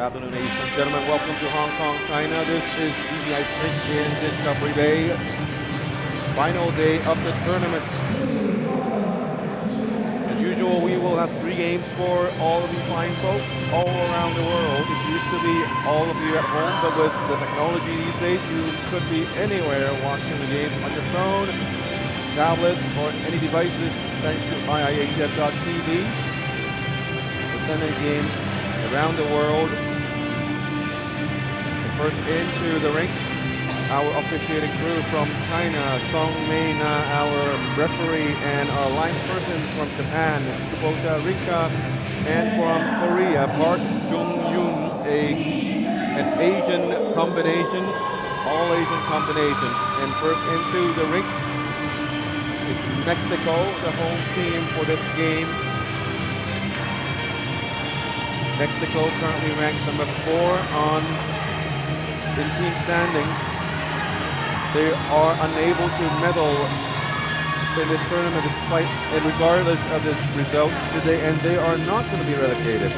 afternoon, ladies and gentlemen. Welcome to Hong Kong, China. This is IIHF in Discovery Bay. Final day of the tournament. As usual, we will have 3 games for all of you fine folks all around the world. It used to be all of you at home, but with the technology these days, you could be anywhere watching the game on your phone, tablets, or any devices thanks to IIHF.TV. We're sending games around the world. And first into the rink, our officiating crew from China, Song Mei Na, our referee, and our line person from Japan, Costa Rica, and from Korea, Park Jung-yoon, an Asian combination, all Asian combination. And first into the rink, it's Mexico, the home team for this game. Mexico currently ranks number 4 in team standings. They are unable to medal in this tournament despite and regardless of the results today, and they are not going to be relegated.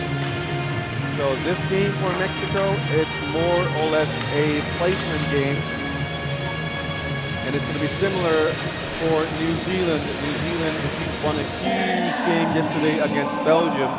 So this game for Mexico, it's more or less a placement game, and it's going to be similar for New Zealand. New Zealand won a huge game yesterday against Belgium.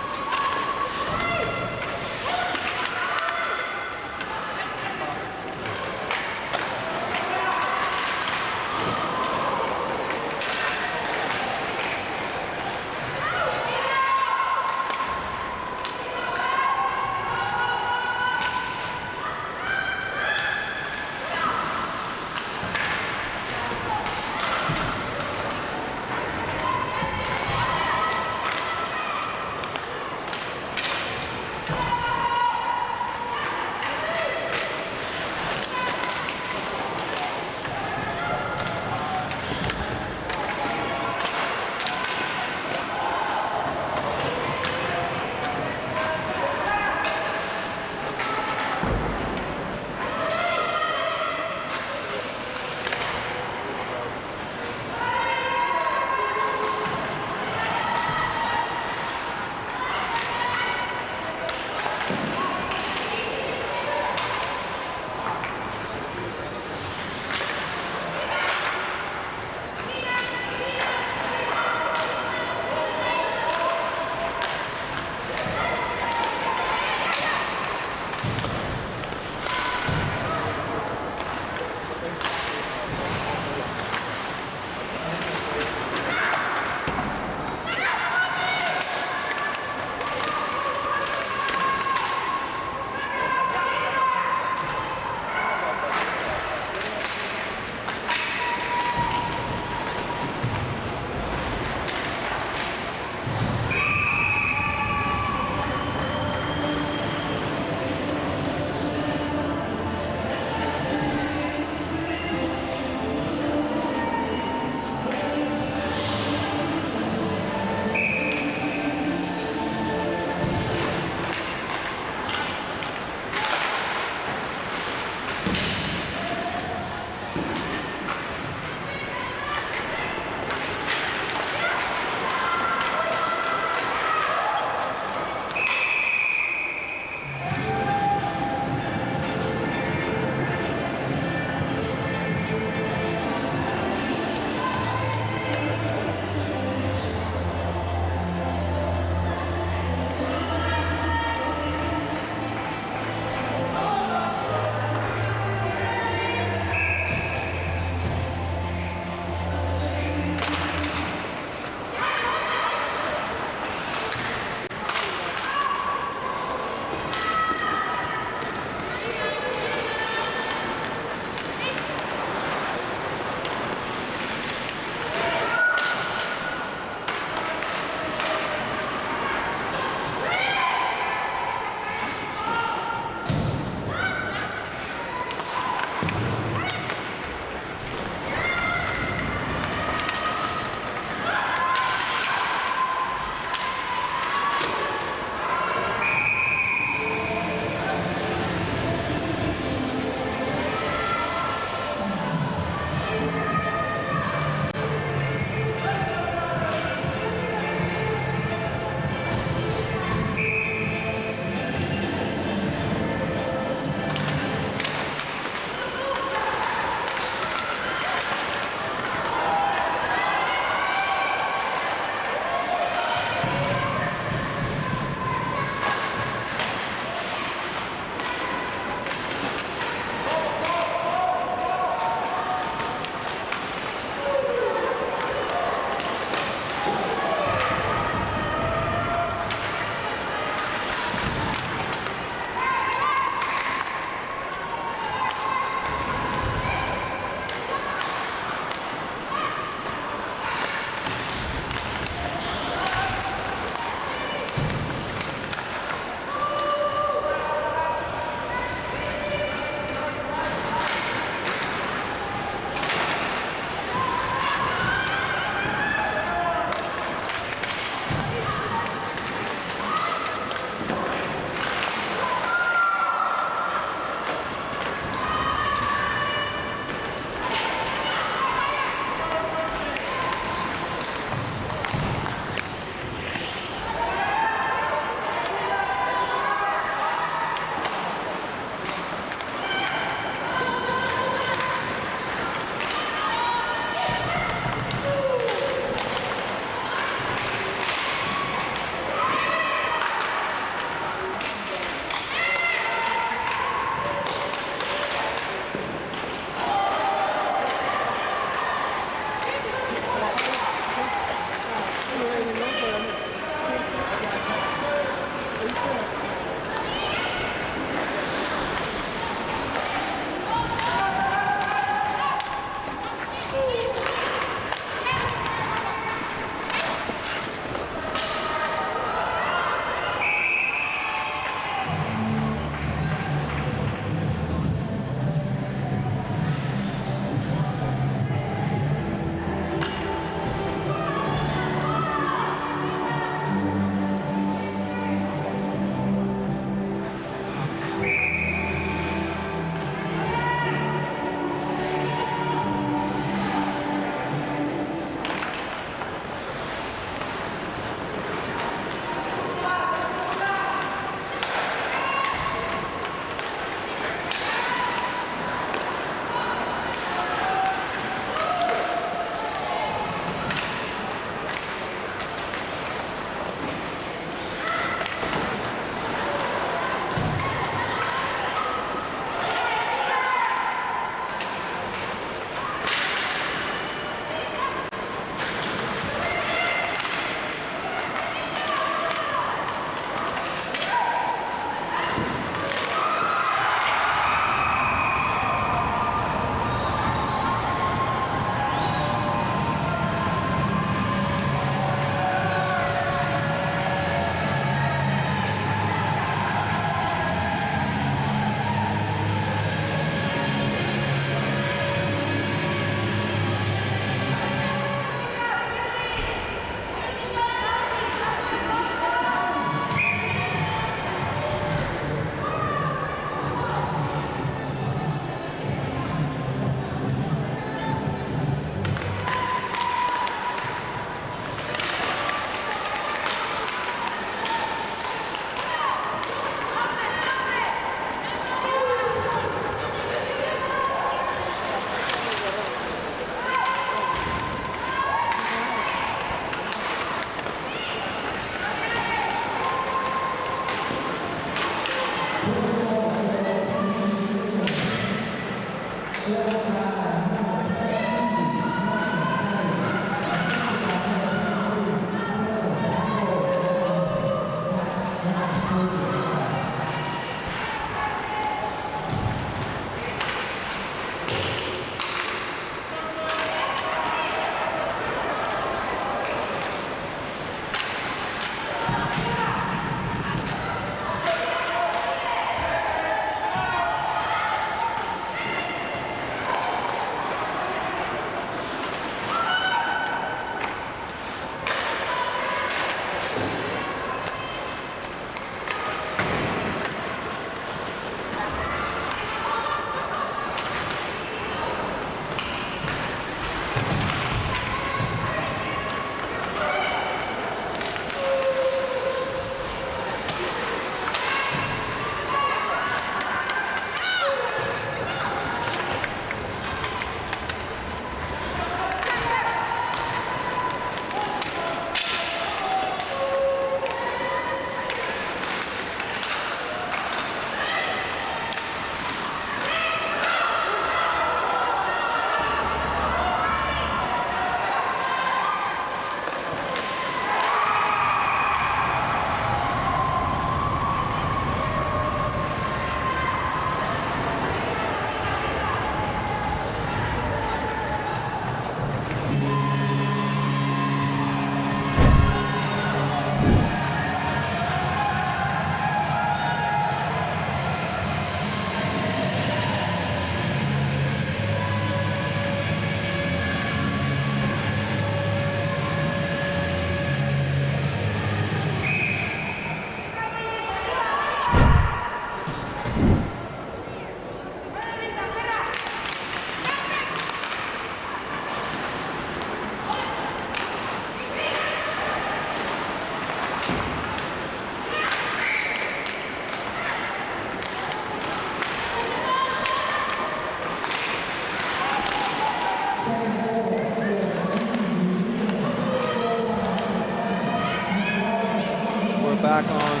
back on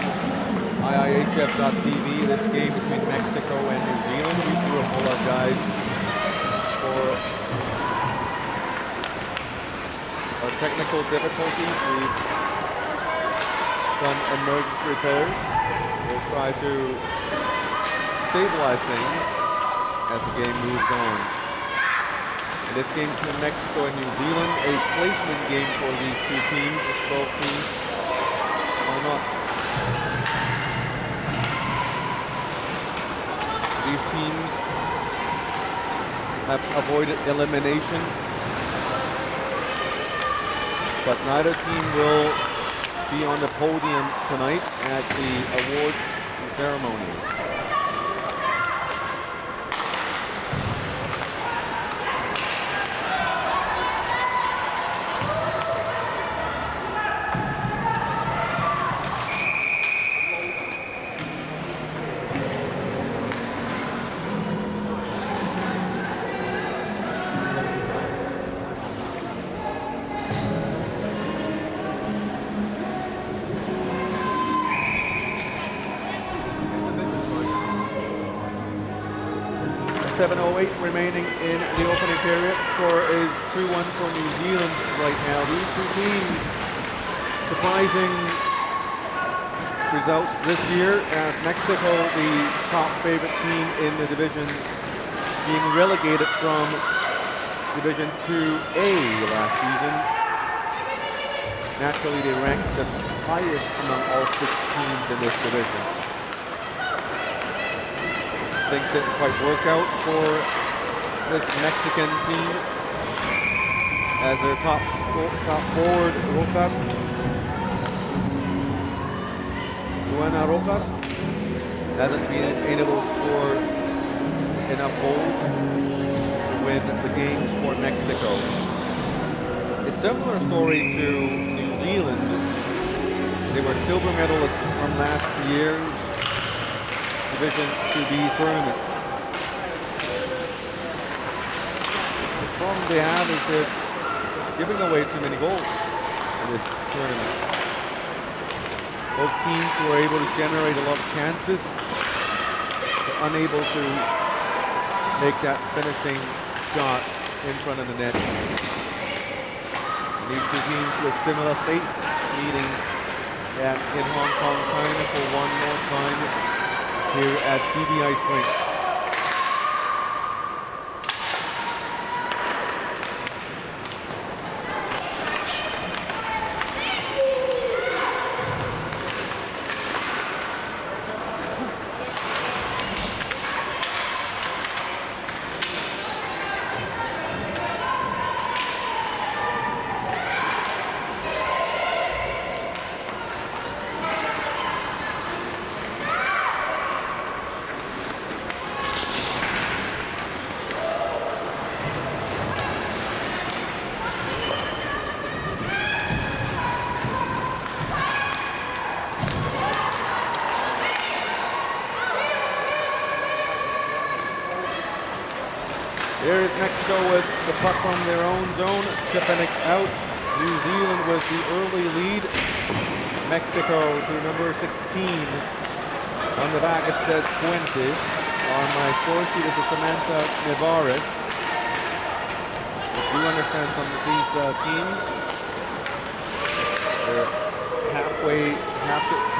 IIHF.TV, this game between Mexico and New Zealand. We do apologize for our technical difficulties. We've done emergency repairs. We'll try to stabilize things as the game moves on. In this game between Mexico and New Zealand, a placement game for these two teams. Both teams are not. These teams have avoided elimination, but neither team will be on the podium tonight at the awards ceremonies. Remaining in the opening period. Score is 2-1 for New Zealand right now. These two teams, surprising results this year as Mexico, the top favorite team in the division, being relegated from Division 2A last season. Naturally, they ranked the highest among all 6 teams in this division. Things didn't quite work out for this Mexican team as their top forward, Rojas, hasn't been able to score enough goals to win the games for Mexico. A similar story to New Zealand. They were silver medalists from last year's Division 2B tournament. The problem they have is they're giving away too many goals in this tournament. Both teams were able to generate a lot of chances, but unable to make that finishing shot in front of the net. And these two teams with similar fates, meeting in Hong Kong, China for one more time here at DDI Rink. Here is Mexico with the puck from their own zone, chipping it out. New Zealand with the early lead. Mexico to number 16. On the back it says Puentes. On my score sheet is Samantha Nevares. I do understand some of these teams. They're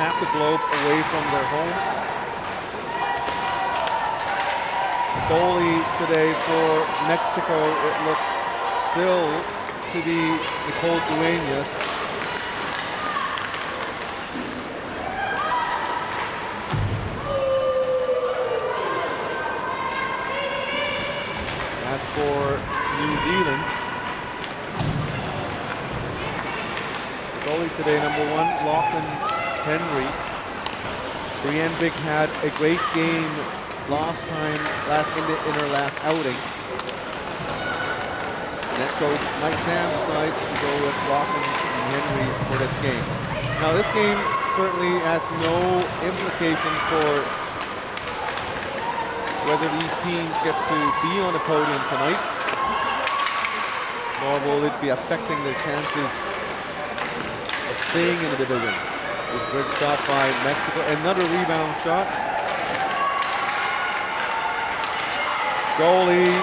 half the globe away from their home. Goalie today for Mexico, it looks still to be Nicole Dueñas. As for New Zealand, goalie today, number 1, Lachlan Henry. Brienne Big had a great game in her last outing. Net coach Mike Sam decides to go with Lachlan and Henry for this game. Now this game certainly has no implications for whether these teams get to be on the podium tonight, nor will it be affecting their chances of staying in the division. Good shot by Mexico. Another rebound shot. Goalie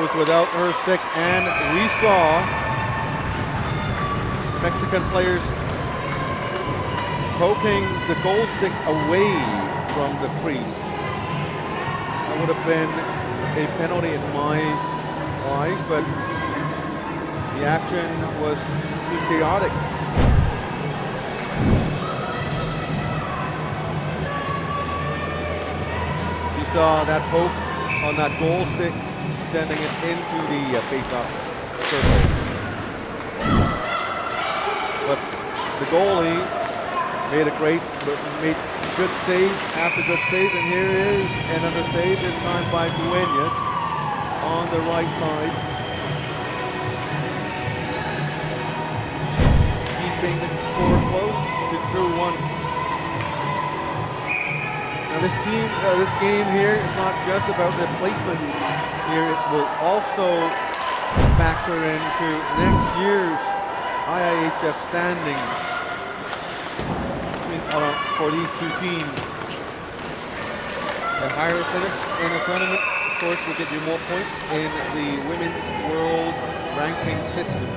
was without her stick, and we saw Mexican players poking the goal stick away from the crease. That would have been a penalty in my eyes, but the action was too chaotic. She saw that poke on that goal stick, sending it into the face-off circle. But the goalie made good save after good save, and here is another save, this time by Dueñas on the right side. Keeping the score close to 2-1. Now this game here is not just about the placement here, it will also factor into next year's IIHF standings for these two teams. The higher finish in the tournament, of course, will get you more points in the women's world ranking system.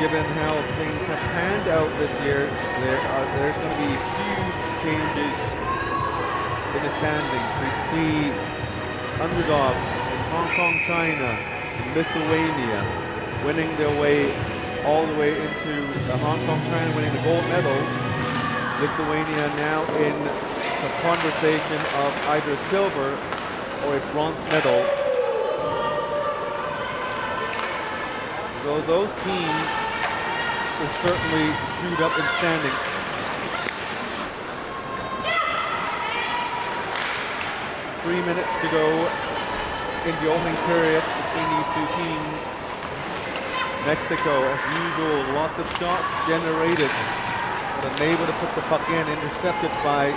Given how things have panned out this year, there's going to be huge changes in the standings. We see underdogs in Hong Kong, China, and Lithuania winning their way all the way into the Hong Kong, China winning the gold medal. Lithuania now in the conversation of either silver or a bronze medal. So those teams will certainly shoot up in standing. Three minutes to go in the opening period between these two teams. Mexico, as usual, lots of shots generated, but unable to put the puck in, intercepted by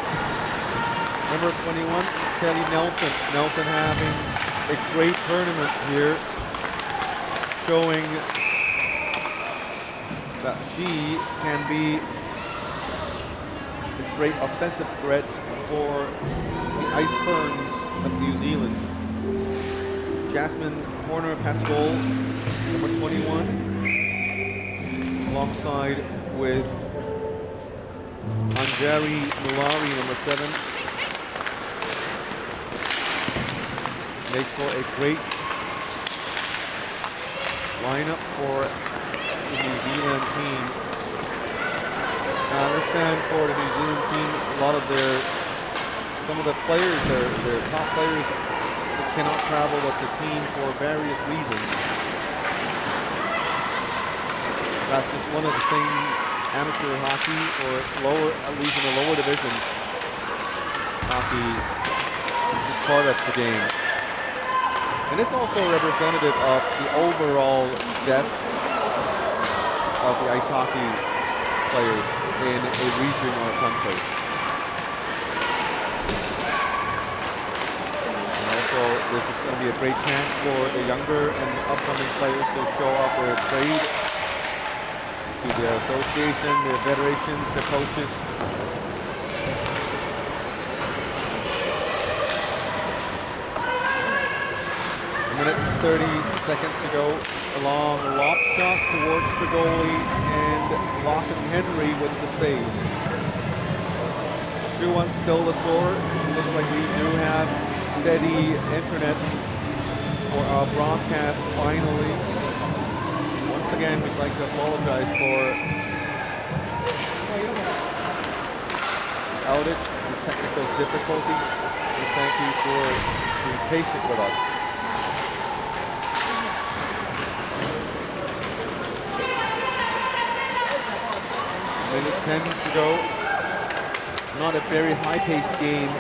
number 21, Kelly Nelson. Nelson having a great tournament here, showing that she can be a great offensive threat for the Ice Ferns of New Zealand. Jasmine Horner-Pascal, number 21, alongside with Anjari Mulari, number 7. Makes for a great lineup for the New Zealand team. Now, I understand for the New Zealand team, some of the players, their top players, cannot travel with the team for various reasons. That's just one of the things amateur hockey, or at least in the lower divisions, hockey is just part of the game. And it's also representative of the overall depth of the ice hockey players in a region or a country. So this is going to be a great chance for the younger and upcoming players to show off their trade to the association, their federations, their coaches. A minute and 30 seconds to go. A long lob shot towards the goalie, and Lachlan Henry with the save. 2-1 still the score. It looks like we do have steady internet for our broadcast finally. Once again, we'd like to apologize for the outage and technical difficulties. We thank you for being patient with us. Minute 10 to go. Not a very high-paced game.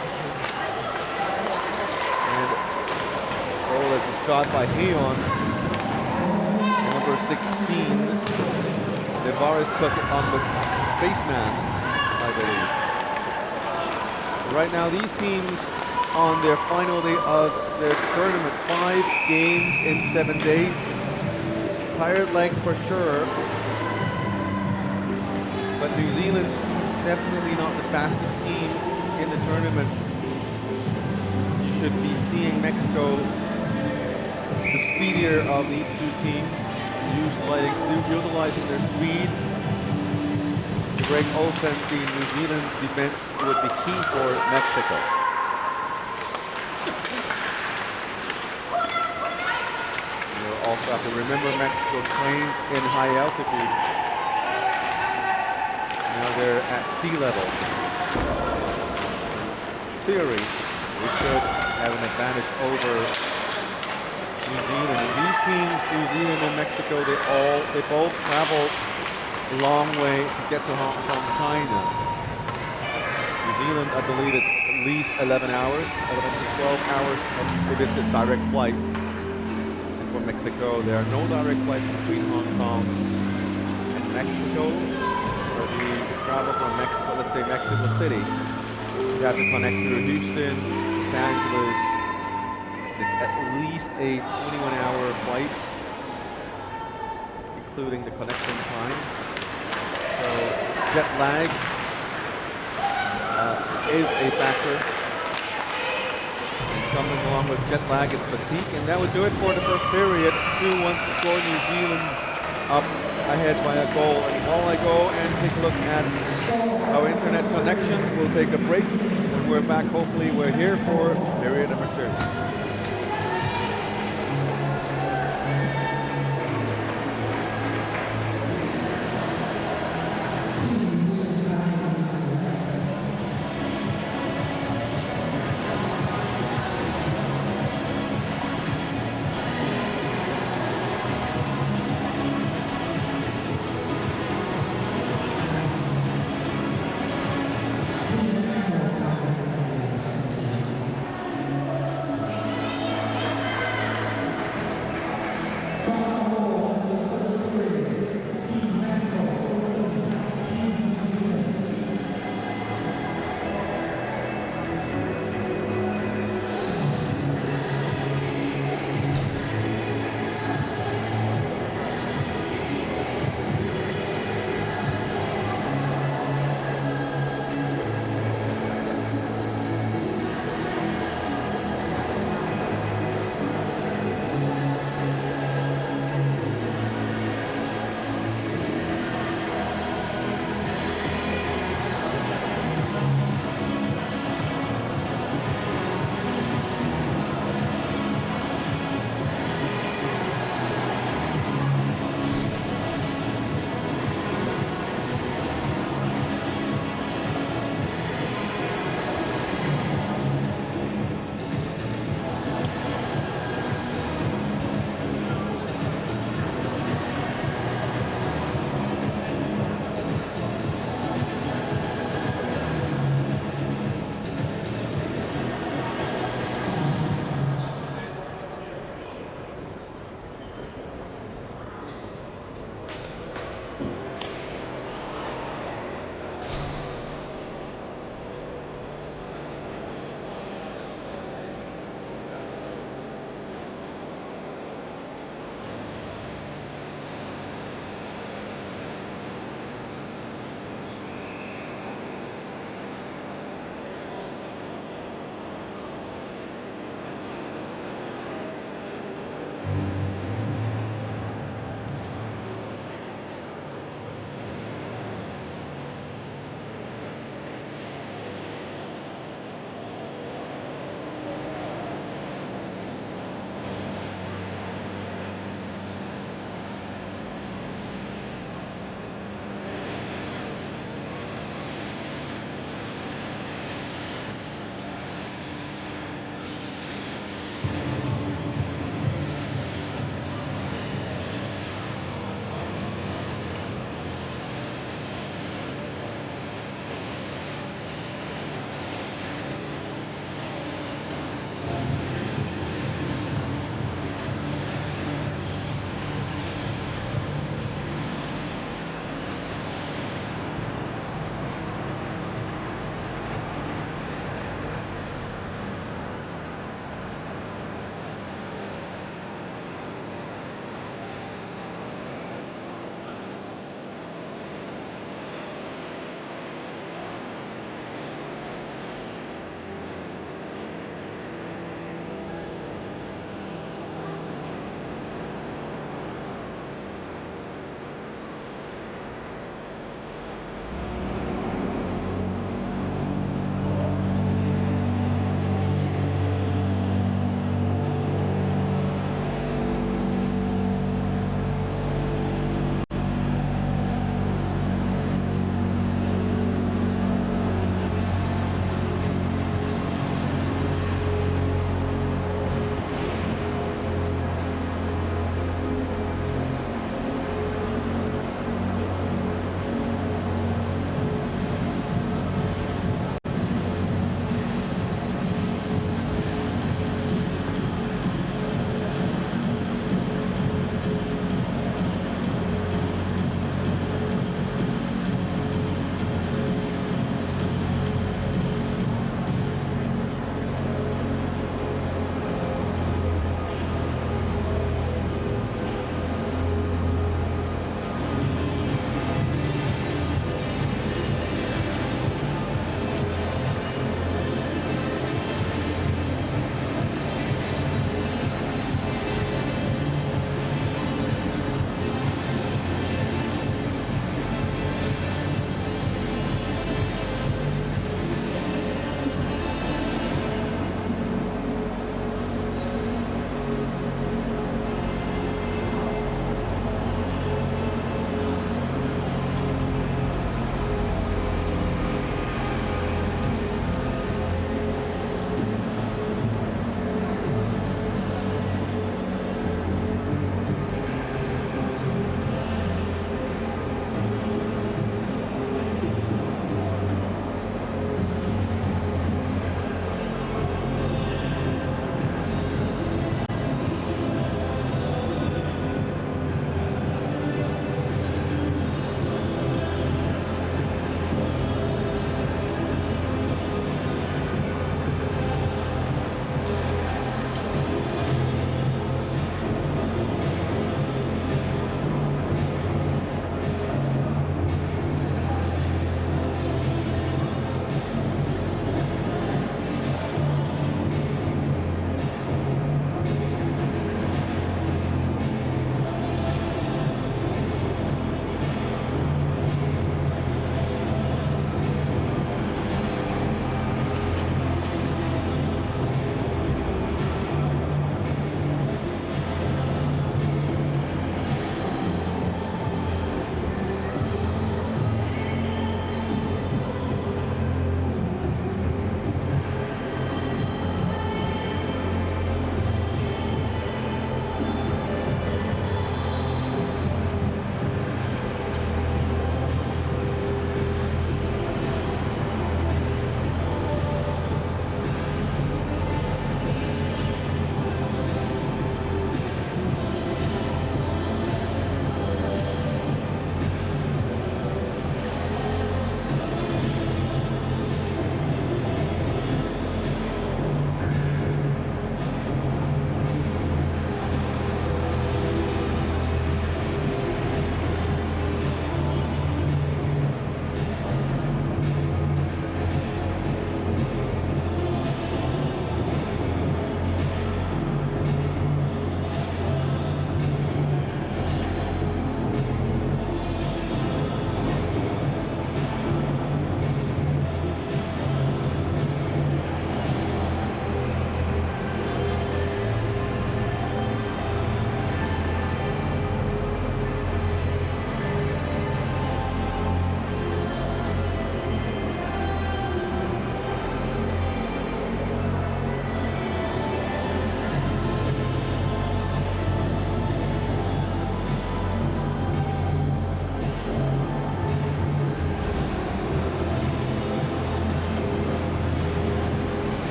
Goal is shot by Heon, number 16. Nevares took it on the face mask, I believe. Right now, these teams on their final day of their tournament, 5 games in 7 days. Tired legs for sure. but New Zealand's definitely not the fastest team in the tournament. You should be seeing Mexico, the speedier of these two teams, utilizing their speed to break open the New Zealand defense would be key for Mexico. You'll also have to remember Mexico trains in high altitude. Now they're at sea level. In theory, we should have an advantage over New Zealand. And these teams, New Zealand and Mexico, they both travel a long way to get to Hong Kong, China. New Zealand, I believe it's at least 11 hours, 11 to 12 hours if it's a direct flight. And for Mexico, there are no direct flights between Hong Kong and Mexico. So if you travel from Mexico, let's say Mexico City, you have to connect through Houston, Los Angeles. It's at least a 21-hour flight, including the connection time. So jet lag is a factor. And coming along with jet lag, it's fatigue. And that would do it for the first period. 2-1 to score. New Zealand up ahead by a goal. And while I go and take a look at our internet connection, we'll take a break. When we're back, hopefully we're here for period number 2.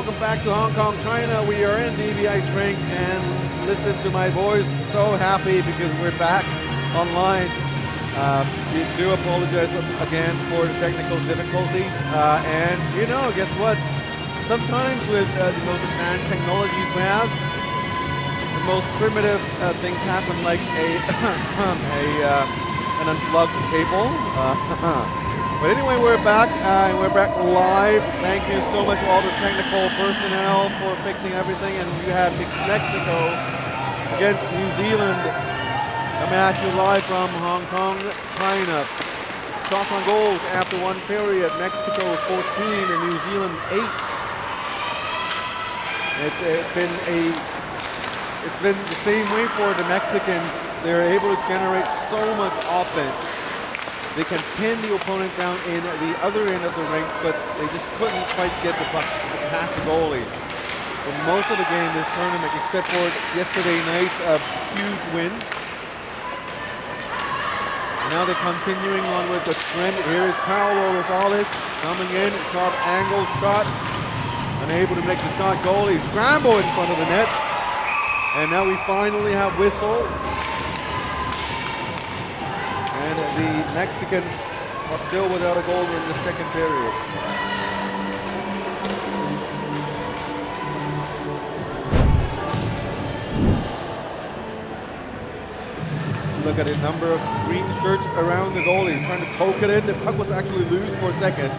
Welcome back to Hong Kong, China. We are in the IIHF rink, and listen to my voice. So happy because we're back online. We do apologize again for the technical difficulties. And you know, guess what? Sometimes with the most advanced technologies we have, the most primitive things happen, like an unplugged cable. But anyway, we're back, and we're back live. Thank you so much to all the technical personnel for fixing everything. And you have Mexico against New Zealand coming at you live from Hong Kong, China. Shots on goals after one period. Mexico 14 and New Zealand 8. It's been the same way for the Mexicans. They're able to generate so much offense. They can pin the opponent down in the other end of the rink, but they just couldn't quite get the puck past the goalie. For most of the game this tournament, except for yesterday night's huge win. Now they're continuing on with the trend. Here is Paulo Rosales coming in, sharp angle shot. Unable to make the shot, goalie scramble in front of the net. And now we finally have whistle. And the Mexicans are still without a goal in the second period. Look at the number of green shirts around the goalie, trying to poke it in. The puck was actually loose for a second.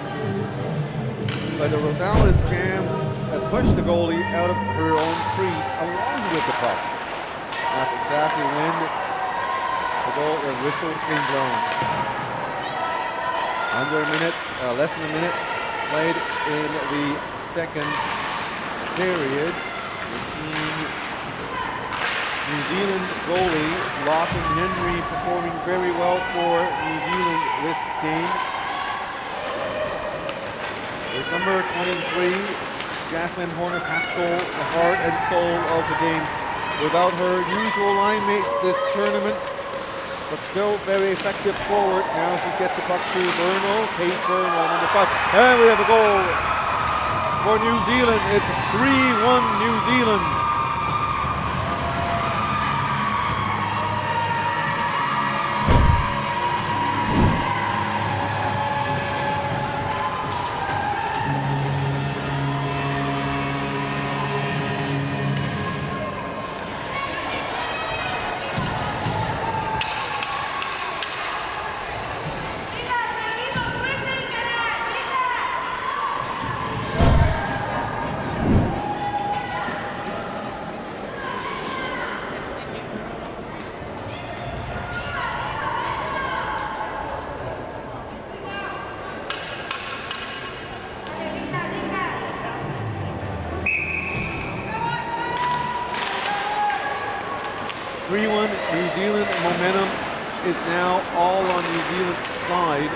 But the Rosales jammed and pushed the goalie out of her own crease along with the puck. That's exactly when the whistle is being blown. Under a minute, less than a minute played in the second period. We're seeing New Zealand goalie Lachlan Henry performing very well for New Zealand this game. With number 23, Jasmine Horner-Pascoe, the heart and soul of the game. Without her usual line mates this tournament, but still very effective forward. Now she gets the puck to Bernal, Kate Bernal, number 5. And we have a goal for New Zealand. It's 3-1 New Zealand. New Zealand momentum is now all on New Zealand's side.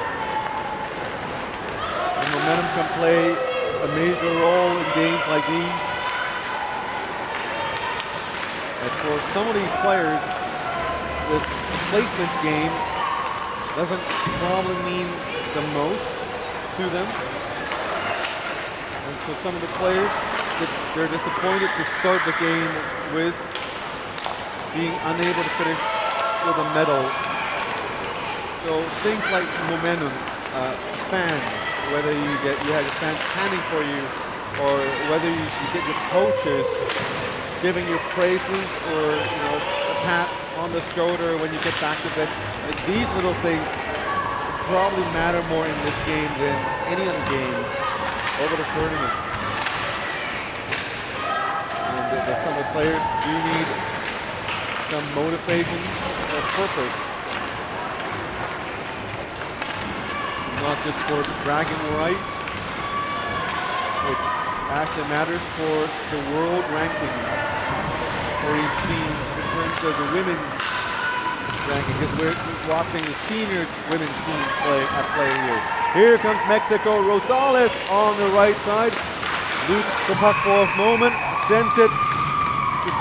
And momentum can play a major role in games like these. As for some of these players, this placement game doesn't probably mean the most to them. And for some of the players, they're disappointed to start the game with being unable to finish with a medal. So things like momentum, fans, whether you have your fans chanting for you, or whether you get your coaches giving you praises, or a pat on the shoulder when you get back to bench. These little things probably matter more in this game than any other game over the tournament. And some of the players do need some motivation or purpose, not just for bragging rights, which actually matters for the world rankings for these teams in terms of the women's ranking, because we're watching the senior women's team at play here. Here comes Mexico. Rosales on the right side, loose the puck for a moment, sends it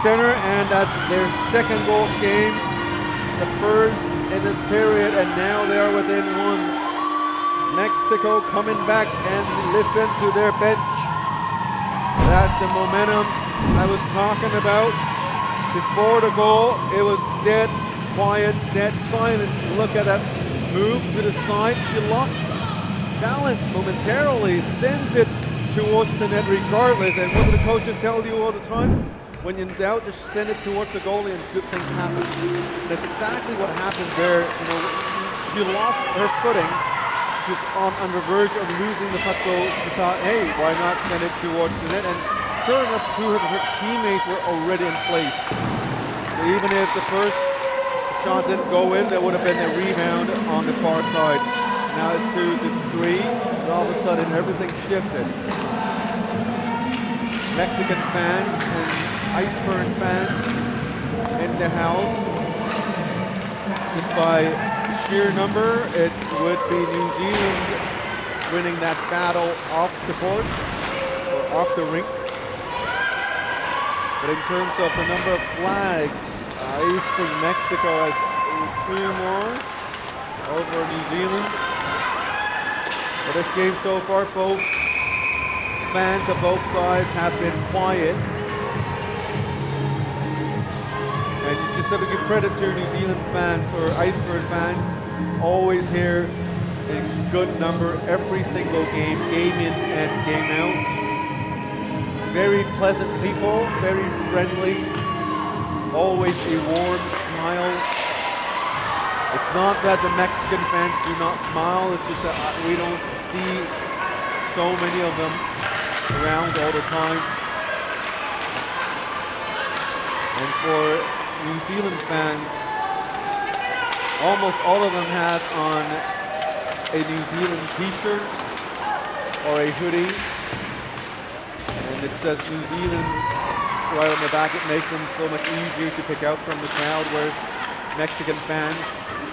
center, and that's their second goal of the game, the first in this period, and now they are within one. Mexico coming back, and listen to their bench. That's the momentum I was talking about. Before the goal, it was dead quiet, dead silence. Look at that move to the side. She lost balance momentarily, sends it towards the net regardless. And what do the coaches tell you all the time? When in doubt, just send it towards the goalie and good things happen. That's exactly what happened there. You know, she lost her footing. She's on the verge of losing the puck, so she thought, hey, why not send it towards the net? And sure enough, two of her teammates were already in place. So even if the first shot didn't go in, there would have been a rebound on the far side. Now it's 2-3, and all of a sudden everything shifted. Mexican fans and Icefern fans in the house. Just by sheer number, it would be New Zealand winning that battle off the court, or off the rink. But in terms of the number of flags, I think Mexico has 2 more over New Zealand. For this game so far, both fans of both sides have been quiet. And you just have to give credit to New Zealand fans or Iceford fans, always here in good number every single game, game in and game out. Very pleasant people, very friendly, always a warm smile. It's not that the Mexican fans do not smile, it's just that we don't see so many of them around all the time. And for New Zealand fans, almost all of them have on a New Zealand t-shirt or a hoodie, and it says New Zealand right on the back. It makes them so much easier to pick out from the crowd, whereas Mexican fans,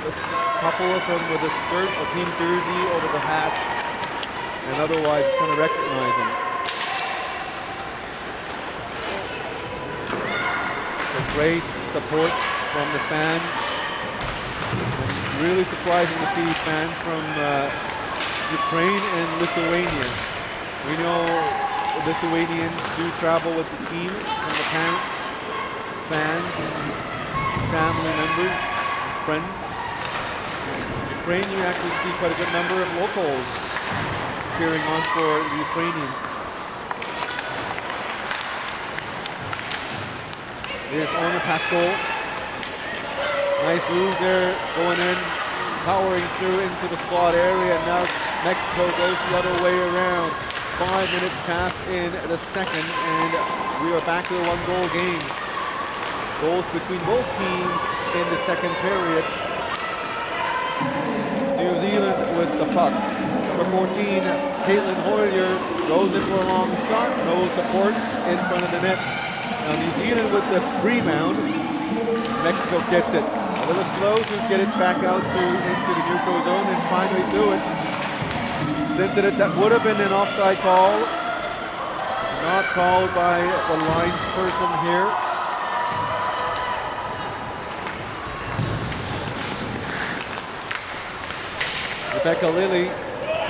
a couple of them with a shirt or team jersey over the hat, and otherwise kind of recognize them. So great support from the fans. And really surprising to see fans from Ukraine and Lithuania. We know Lithuanians do travel with the team, from the parents, fans, and family members, friends. In Ukraine, you actually see quite a good number of locals cheering on for the Ukrainians. Here's Ona Pascal. Nice moves there, going in, powering through into the slot area. Now Mexico goes the other way around. 5 minutes past in the second, and we are back to a 1-goal game. Goals between both teams in the second period. New Zealand with the puck. Number 14, Caitlin Hoyer goes in for a long shot. No support in front of the net. Now New Zealand with the rebound. Mexico gets it. A little slow to get it back out into the neutral zone and finally do it. Incident that would have been an offside call. Not called by the linesperson here. Rebecca Lilly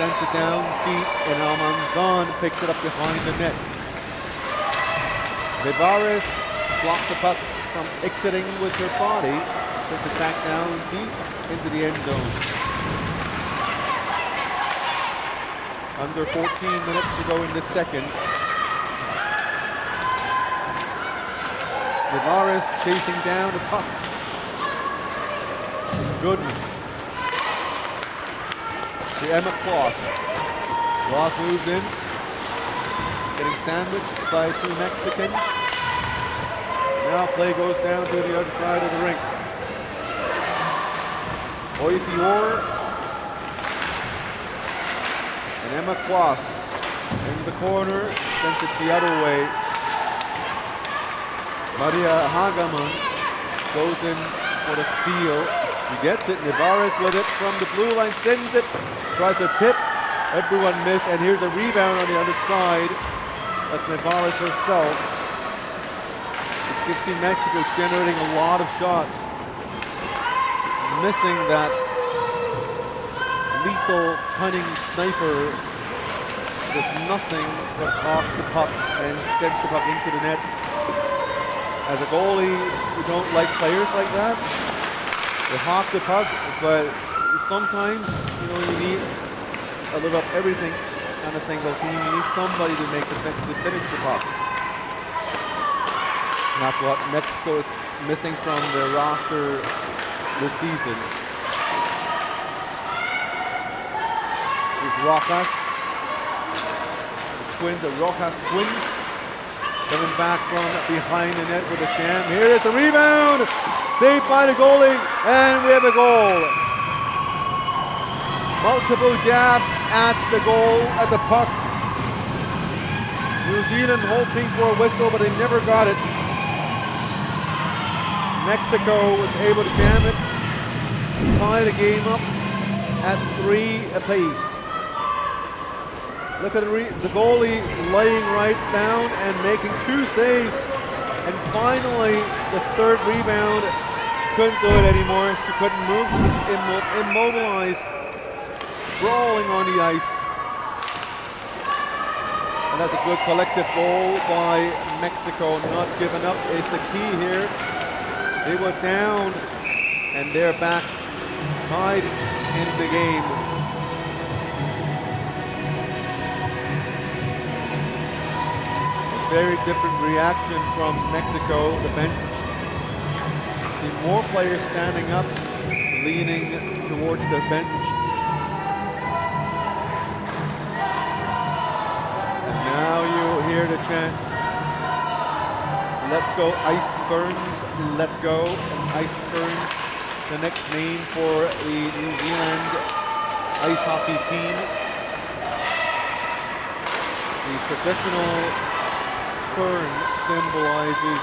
sends it down deep, and Almanzan picks it up behind the net. Vivares blocks the puck from exiting with her body, sends it back down deep into the end zone. Under 14 minutes to go in the second. Vivares chasing down the puck. Goodman. To Emma Kloss. Kloss moves in. Getting sandwiched by 2 Mexicans. Now play goes down to the other side of the rink. Oifior and Emma Kloss in the corner, sends it the other way. Maria Hagaman goes in for the steal. She gets it. Nevares with it from the blue line, sends it, tries to tip. Everyone missed, and here's a rebound on the other side. That's Nevares herself. You can see Mexico generating a lot of shots. Just missing that lethal, cunning sniper does nothing but hawks the puck and sends the puck into the net. As a goalie, we don't like players like that. They hawk the puck, but sometimes, you know, you need a little of everything on a single team. You need somebody to make to finish the puck. And that's what Mexico is missing from their roster this season. Here's Rojas. The Rojas twins coming back from behind the net with a jam. Here is the rebound. Saved by the goalie, and we have a goal. Multiple jabs at the goal, at the puck. New Zealand hoping for a whistle, but they never got it. Mexico was able to jam it, tie the game up at 3 apiece. Look at the goalie laying right down and making 2 saves. And finally, the third rebound, she couldn't do it anymore. She couldn't move. She was immobilized, sprawling on the ice. And that's a good collective goal by Mexico. Not giving up is the key here. They were down, and they're back, tied in the game. Very different reaction from Mexico, the bench. See more players standing up, leaning towards the bench. And now you hear the chant, "Let's go Ice Ferns, let's go." And Ice Ferns, the next name for a New Zealand ice hockey team. The traditional fern symbolizes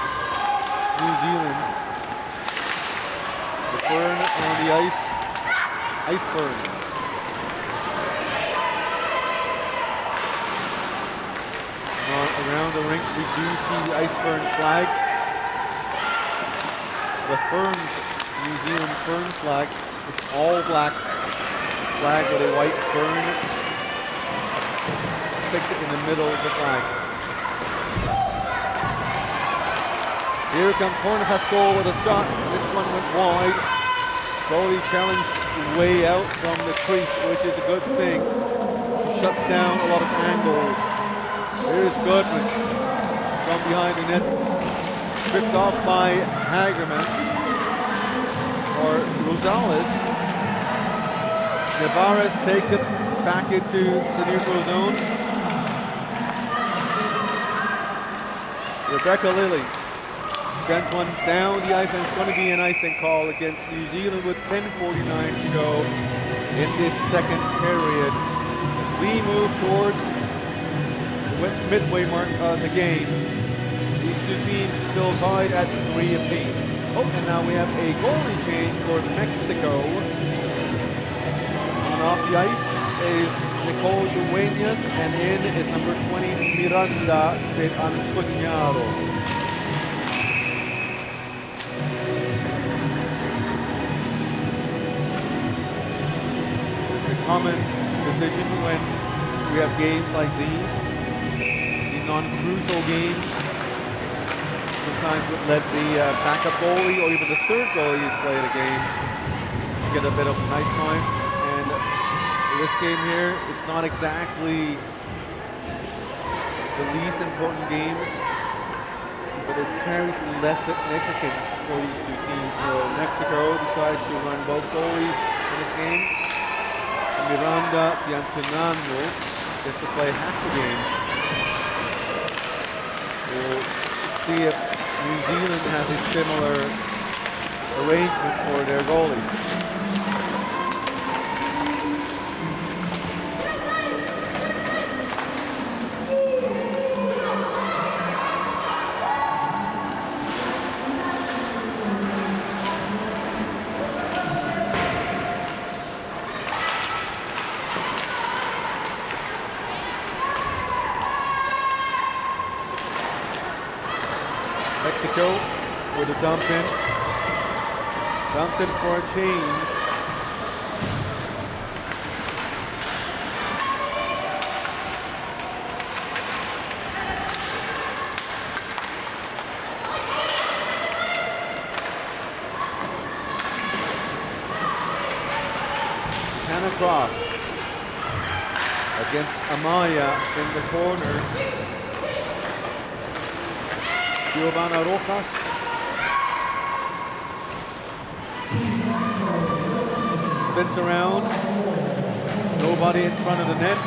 New Zealand. The fern on the ice fern. Around the rink we do see the ice fern flag. The fern, New Zealand fern flag, is all black flag with a white fern depicted in the middle of the flag. Here comes Hornefasco with a shot. This one went wide. Goalie challenged way out from the crease, which is a good thing. Shuts down a lot of angles. Here's Goodwin from behind the net. Stripped off by Hagerman. Or Rosales. Navarez takes it back into the neutral zone. Rebecca Lilly sends one down the ice, and it's going to be an icing call against New Zealand with 10:49 to go in this second period. As we move towards the midway mark of the game, these two teams still tied at 3 apiece. Oh, and now we have a goalie change for Mexico. On off the ice is Nicole Dueñas, and in is number 20, Miranda de Antuñado. Common decision when we have games like these, the non-crucial games. Sometimes would let the backup goalie or even the third goalie play the game, get a bit of nice time. And this game here is not exactly the least important game, but it carries less significance for these two teams. So Mexico decides to run both goalies in this game. Miranda de Antuñado gets to play half the game. We'll see if New Zealand has a similar arrangement for their goalies. Mexico with a dump in. Dumps in for a change. cross against Amaya in the corner. Giovanna Rojas. Spins around. Nobody in front of the net.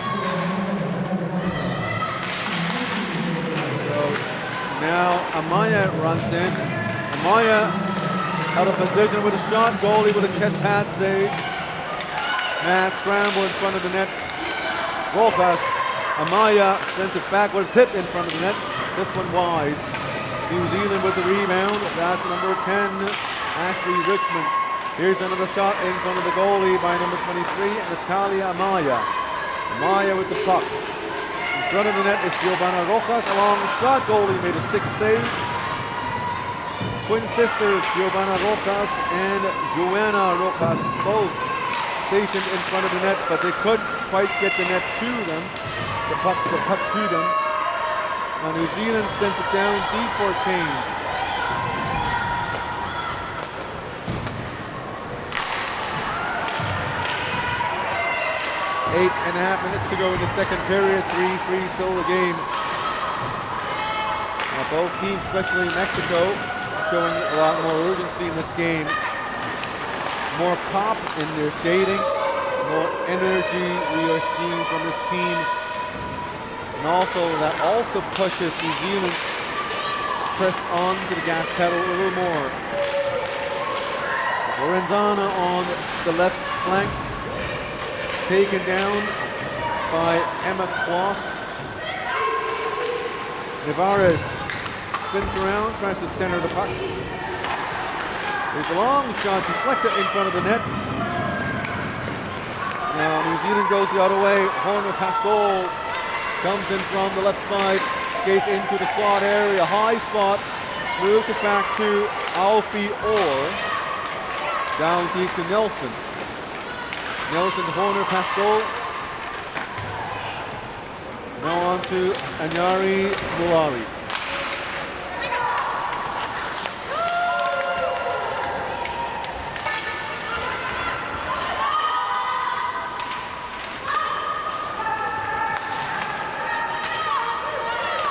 So now Amaya runs in. Amaya out of position with a shot. Goalie with a chest pad save. Mad scramble in front of the net. Rojas. Amaya sends it back with a tip in front of the net. This one wide. New Zealand with the rebound. That's number 10, Ashley Richmond. Here's another shot in front of the goalie by number 23, Natalia Amaya. Amaya with the puck. In front of the net is Giovanna Rojas. A long shot. Goalie made a stick save. Twin sisters, Giovanna Rojas and Joanna Rojas, both stationed in front of the net, but they couldn't quite get the net to them, the puck to them. Now New Zealand sends it down deep for a change. Eight and a half minutes to go in the second period. 3-3 still the game. Now both teams, especially Mexico, showing a lot more urgency in this game. More pop in their skating, more energy we are seeing from this team. And also that also pushes New Zealand press on to the gas pedal a little more. Lorenzana on the left flank, taken down by Emma Kloss. Nevarez spins around, tries to center the puck. There's a long shot deflected in front of the net. Now New Zealand goes the other way. Horner Pascal comes in from the left side, skates into the slot area, high slot, moves it back to Alfie Orr, down deep to Nelson. Nelson, Horner, Pascal. Now on to Anyari Mulari.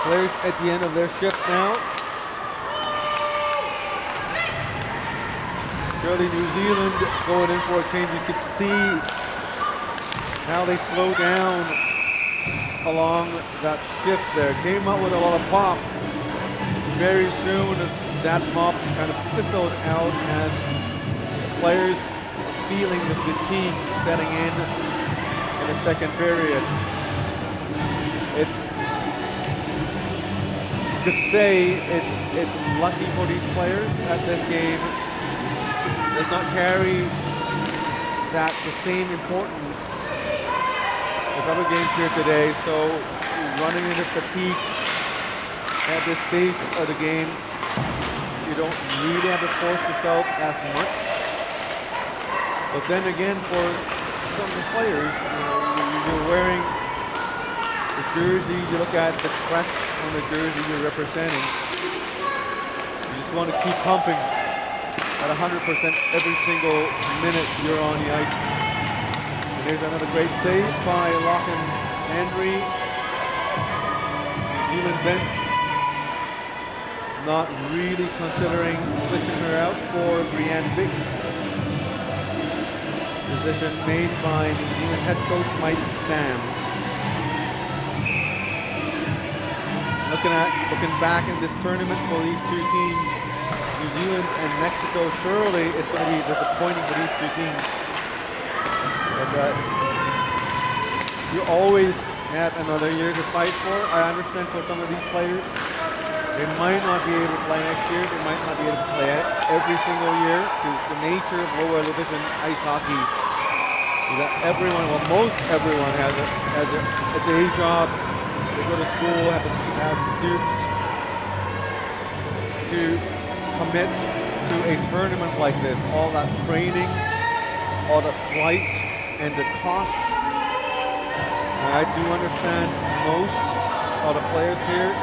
Players at the end of their shift now. Surely New Zealand going in for a change. You could see how they slow down along that shift there. Came up with a lot of pop. Very soon that pop kind of fizzled out as the players feeling the fatigue setting in the second period. You could say it's lucky for these players that this game does not carry the same importance as other games here today. So running into fatigue at this stage of the game, you don't really have to force yourself as much. But then again, for some of the players, you're wearing the jersey, you look at the crest on the jersey you're representing. You just want to keep pumping at 100% every single minute you're on the ice. And here's another great save by Lachlan Henry. New Zealand bench not really considering switching her out for Brianne Vick. Decision made by New Zealand head coach Mike Sam. Looking back in this tournament for these two teams, New Zealand and Mexico, surely it's going to be disappointing for these two teams. But you always have another year to fight for. I understand for some of these players, they might not be able to play next year. They might not be able to play every single year because the nature of lower division ice hockey is that most everyone has a day job. They go to school as a student. To commit to a tournament like this, all that training, all the flight, and the costs. I do understand most of the players here,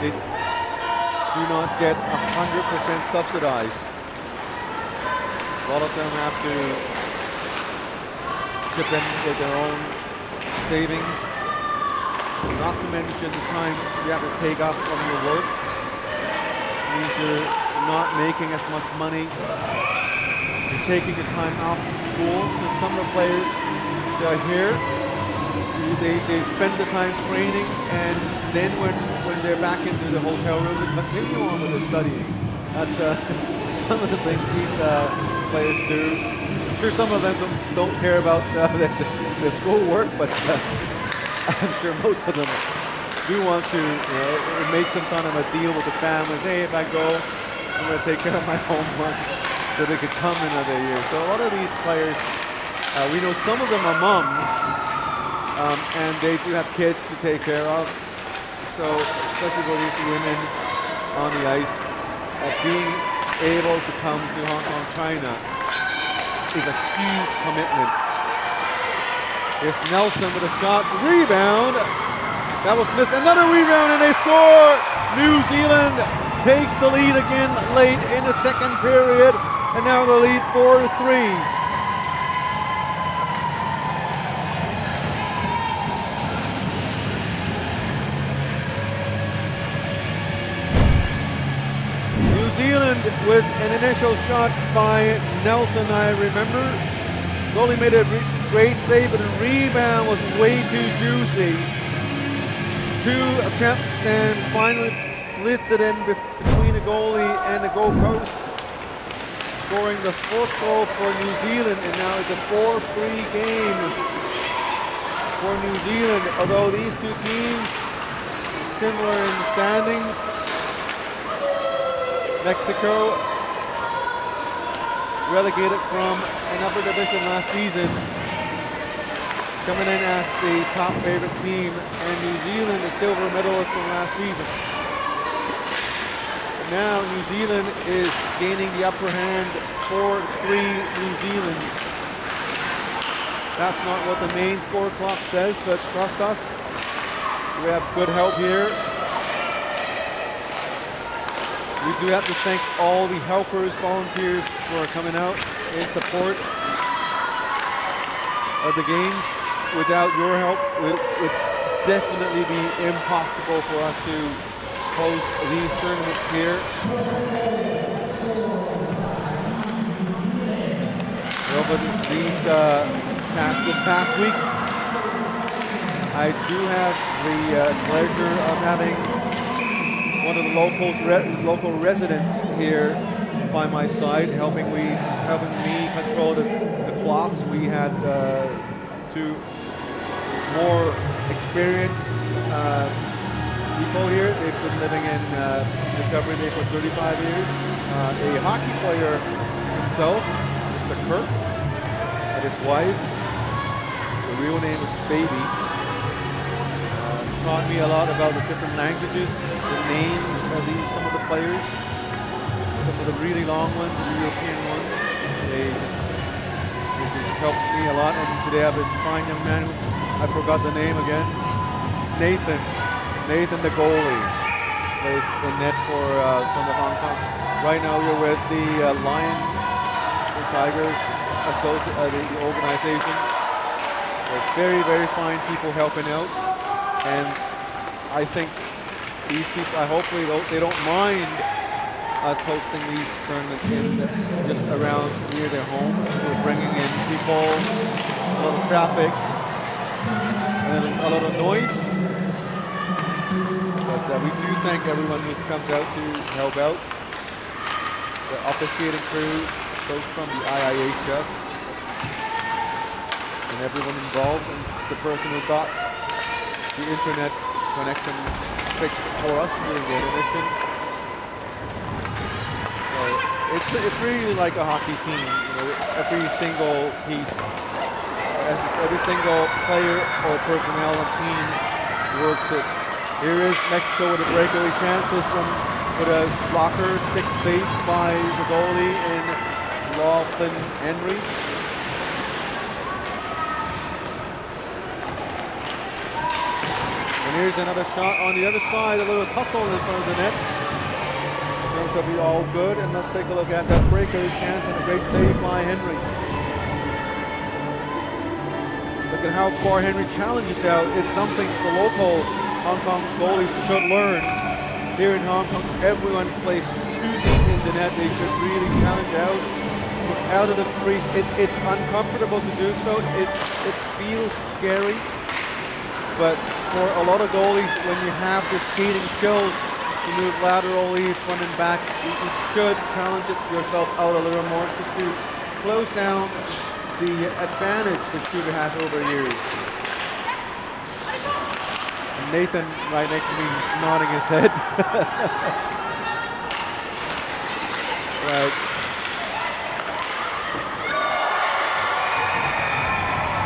they do not get 100% subsidized. A lot of them have to chip in with their own savings. Not to mention the time you have to take off from your work. It means you're not making as much money. You're taking the time off from school. For some of the players that are here, they spend the time training, and then when they're back into the hotel room, they continue on with their studying. That's some of the things these players do. I'm sure some of them don't care about their school work, but I'm sure most of them do want to. It makes some sort of a deal with the families. Hey, if I go, I'm going to take care of my homework so they could come another year. So a lot of these players, we know some of them are moms, and they do have kids to take care of. So especially for these women on the ice, being able to come to Hong Kong, China is a huge commitment. It's Nelson with a shot, rebound. That was missed. Another rebound, and they score. New Zealand takes the lead again late in the second period, and now the lead 4-3. With an initial shot by Nelson, I remember. Goalie made a great save, but the rebound was way too juicy. 2 attempts and finally slits it in between the goalie and the goal post. Scoring the 4th goal for New Zealand, and now it's a 4-3 game for New Zealand. Although these two teams are similar in standings. Mexico, relegated from an upper division last season, coming in as the top favorite team, and New Zealand, the silver medalist from last season. But now New Zealand is gaining the upper hand, 4-3 New Zealand. That's not what the main score clock says, but trust us, we have good help here. We do have to thank all the helpers, volunteers for coming out in support of the games. Without your help, it would definitely be impossible for us to host these tournaments here. Over this past week, I do have the pleasure of having one of the local residents here by my side, helping me control the clocks. We had 2 more experienced people here. They've been living in Discovery Bay for 35 years. A hockey player himself, Mr. Kirk, and his wife. The real name is Baby. Taught me a lot about the different languages, the names of some of the players, some of the really long ones, the European ones. They just helped me a lot. And today I have this fine young man who I forgot the name again. Nathan the goalie, plays in net for from the Hong Kong. Right now we're with the Lions, the Tigers, the organization. They're very, very fine people helping out. And I think these people, hopefully they don't mind us hosting these tournaments just around near their home. We're bringing in people, a lot of traffic, and a lot of noise. But we do thank everyone who comes out to help out. The officiating crew, folks from the IIHF, and everyone involved, and the person who got the internet connection fixed for us during the intermission. So it's really like a hockey team. Every single piece, every single player or personnel on team works it. Here is Mexico with a breakaway chance. This one with a blocker stick saved by the goalie in Lachlan Henry. And here's another shot on the other side, a little tussle in front of the net. Turns out to be all good, and let's take a look at that breakaway chance and a great save by Henry. look at how far Henry challenges out. It's something the local Hong Kong goalies should learn. Here in Hong Kong, everyone plays too deep in the net. They should really challenge out of the crease. It's uncomfortable to do so. It feels scary. But for a lot of goalies, when you have the skating skills to move laterally, front and back, you should challenge it yourself out a little more just to close down the advantage the shooter has over you. And Nathan, right next to me, is nodding his head. Right.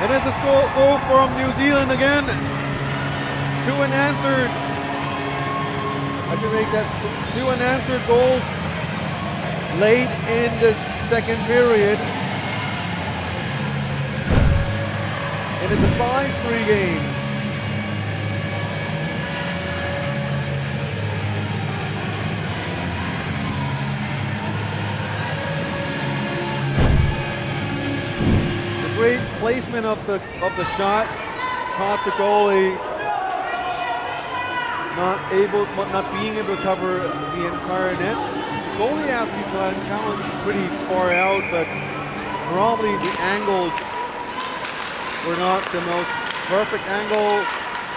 And it's a goal from New Zealand again. 2 unanswered. I should make that 2 unanswered goals late in the second period. And it's a 5-3 game. The great placement of the shot caught the goalie not being able to cover the entire net. The goalie actually challenged pretty far out, but probably the angles were not the most perfect angle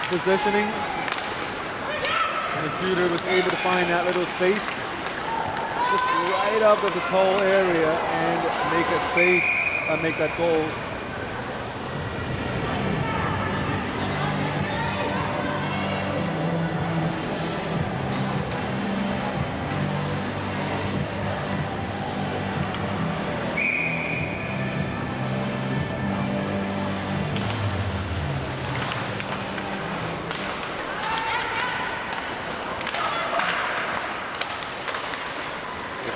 positioning. And the shooter was able to find that little space just right up at the tall area and make it safe, make that goal.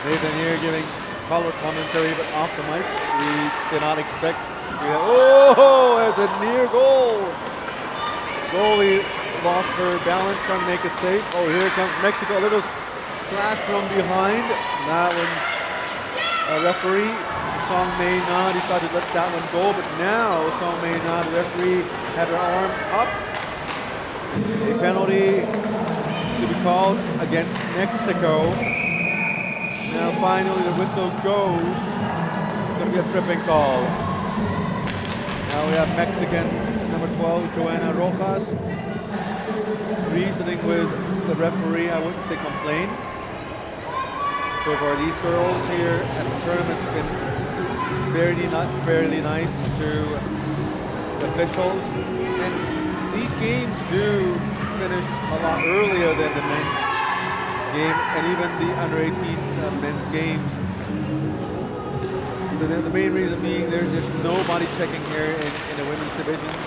Nathan here giving color commentary, but off the mic. We did not expect to have, oh, as a near goal. Goalie lost her balance trying to make it safe. Oh, here comes Mexico. A little slash from behind. That one, referee Song Mei Na decided to let that one go, but now Song Mei Na, the referee, had her arm up. A penalty to be called against Mexico. Now finally the whistle goes. It's going to be a tripping call. Now we have Mexican number 12, Joanna Rojas, reasoning with the referee. I wouldn't say complain. So far these girls here at the tournament have been fairly nice to the officials. And these games do finish a lot earlier than the men's game, and even the under 18 men's games. The main reason being there's no body checking here in the women's divisions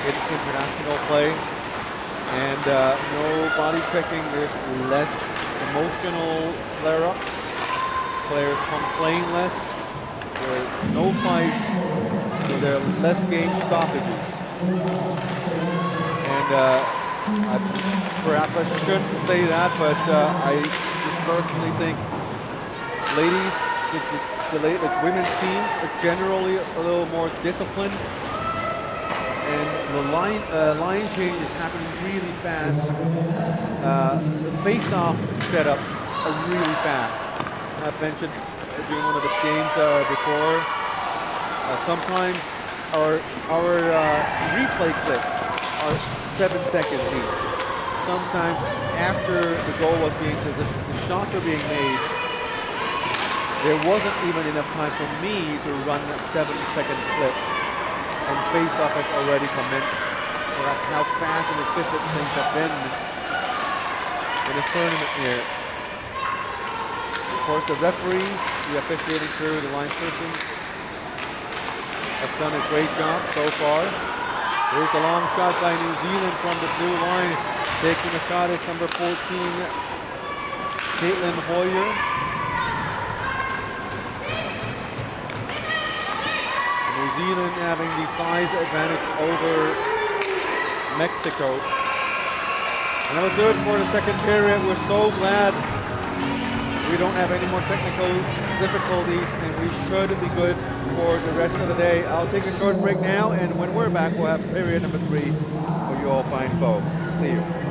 in international play, and no body checking. There's less emotional flare-ups. Players complain less. There are no fights, so there are less game stoppages. And perhaps I shouldn't say that, but I just personally think ladies, the women's teams are generally a little more disciplined, and the line change is happening really fast. The face-off setups are really fast. I've mentioned during one of the games before, sometimes our replay clips are 7 seconds each. Sometimes after the goal was the shots were being made, there wasn't even enough time for me to run that 7-second clip, and face-off has already commenced. So that's how fast and efficient things have been in this tournament here. Of course, the referees, the officiating crew, the line persons have done a great job so far. Here's a long shot by New Zealand from the blue line. Taking a shot is number 14, Caitlin Hoyer. New Zealand having the size advantage over Mexico. And that will do it for the second period. We're so glad we don't have any more technical difficulties, and we should be good for the rest of the day. I'll take a short break now, and when we're back, we'll have period number 3 for you all fine folks. See you.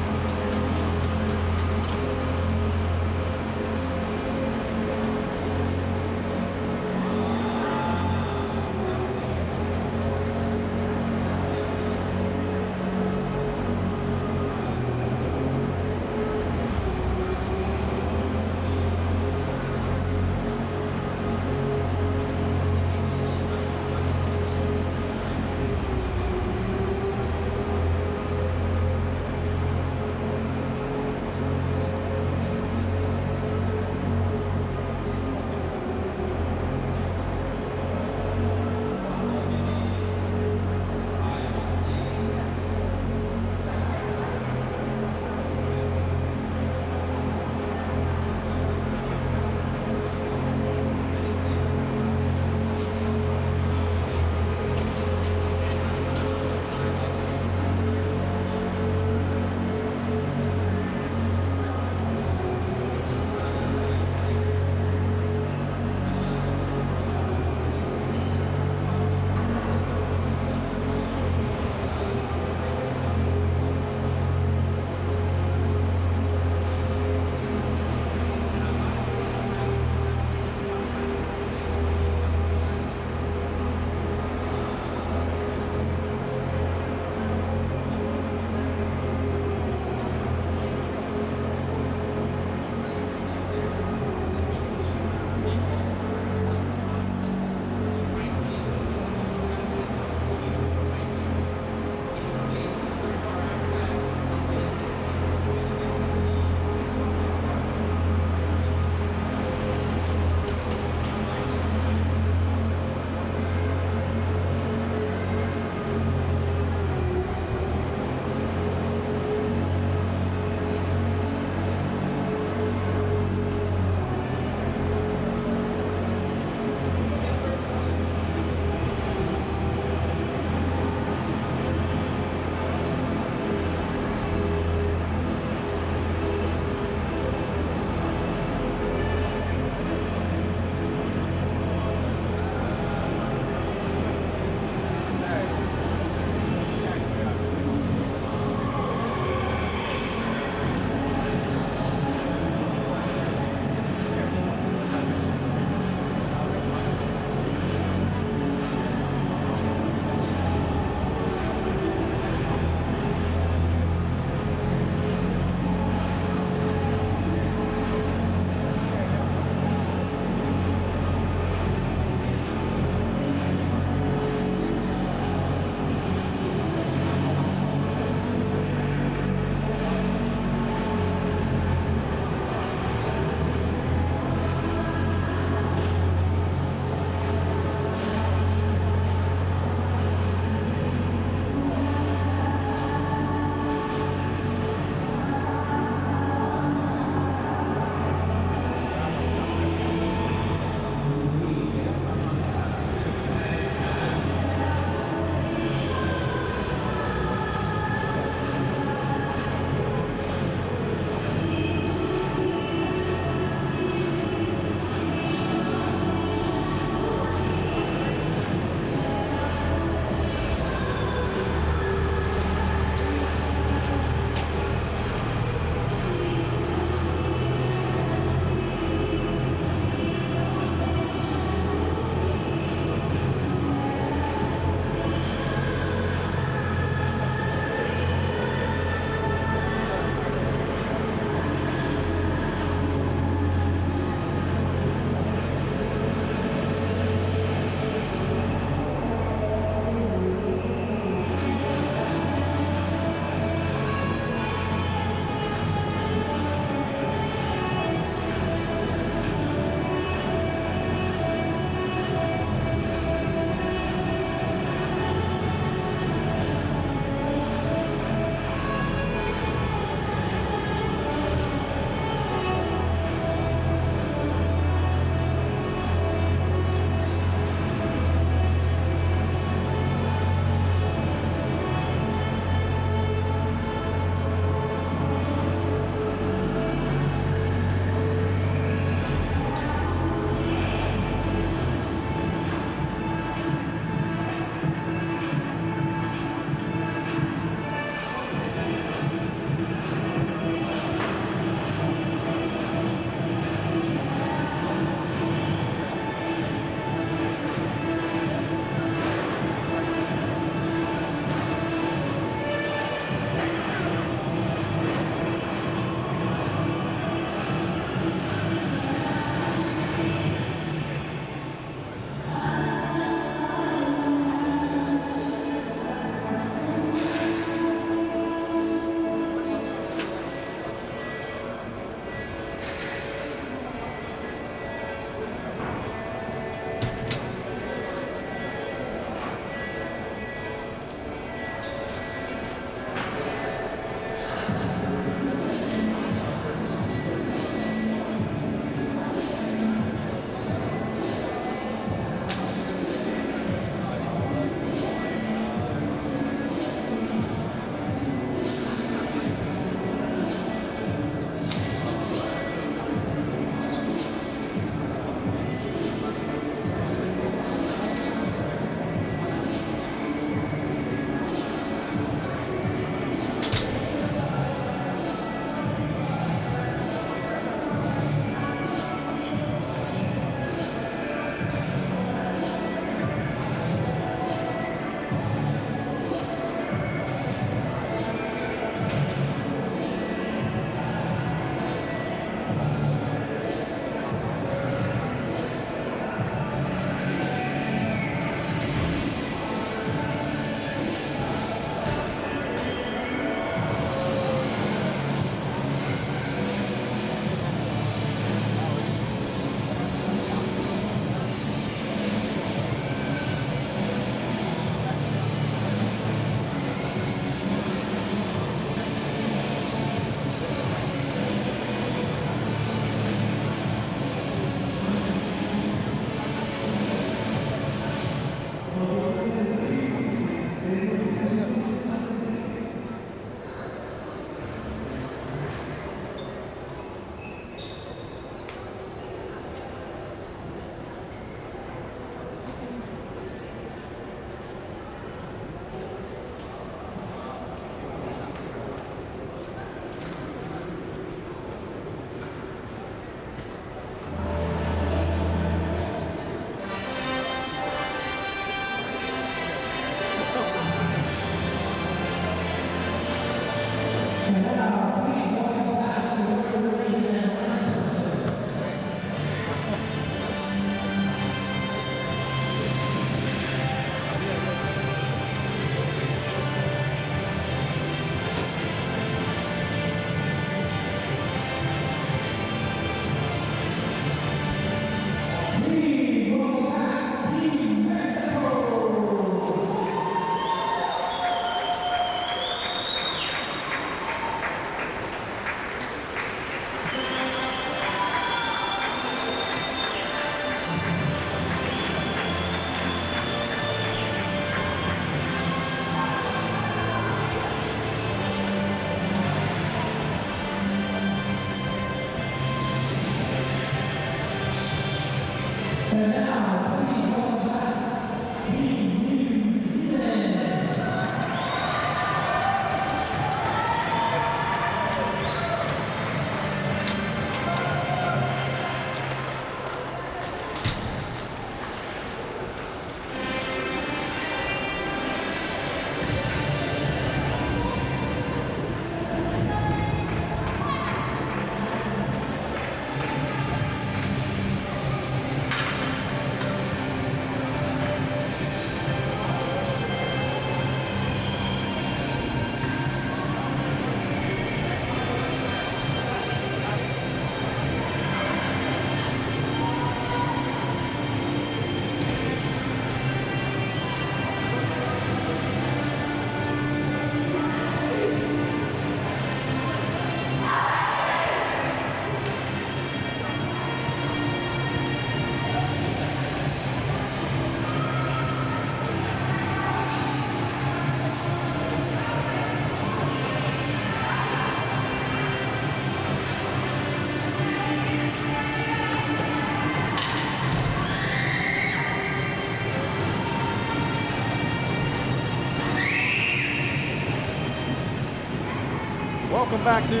Welcome back to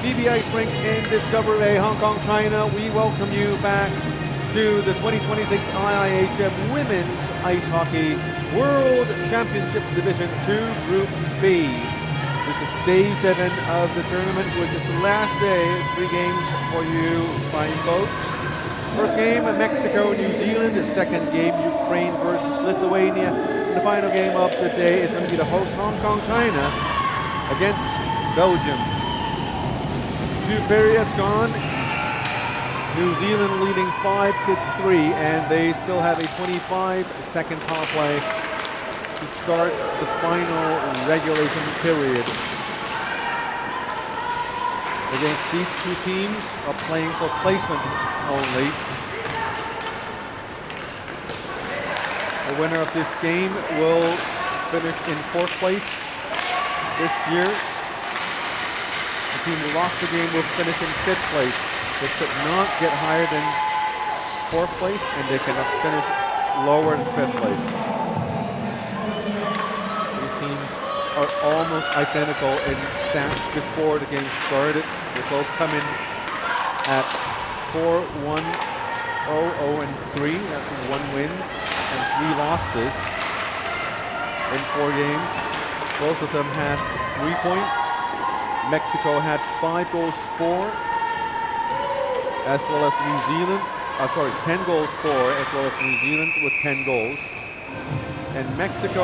DB Ice Rink in Discovery Bay, Hong Kong, China. We welcome you back to the 2026 IIHF Women's Ice Hockey World Championships Division 2 Group B. This is day 7 of the tournament, which is the last day. 3 games for you fine folks. First game, Mexico, New Zealand. The second game, Ukraine versus Lithuania. And the final game of the day is going to be the host Hong Kong, China against Belgium. 2 periods gone. New Zealand leading 5-3, and they still have a 25-second power play to start the final regulation period. Against these 2 teams are playing for placement only. The winner of this game will finish in 4th place this year. The team who lost the game will finish in 5th place. They could not get higher than 4th place, and they cannot finish lower than 5th place. These teams are almost identical in stats before the game started. They both come in at 4-1, 0-0-3. That's 1 wins and 3 losses in 4 games. Both of them had 3 points. Mexico had 5 goals for, as well as New Zealand. 10 goals for, as well as New Zealand with 10 goals. And Mexico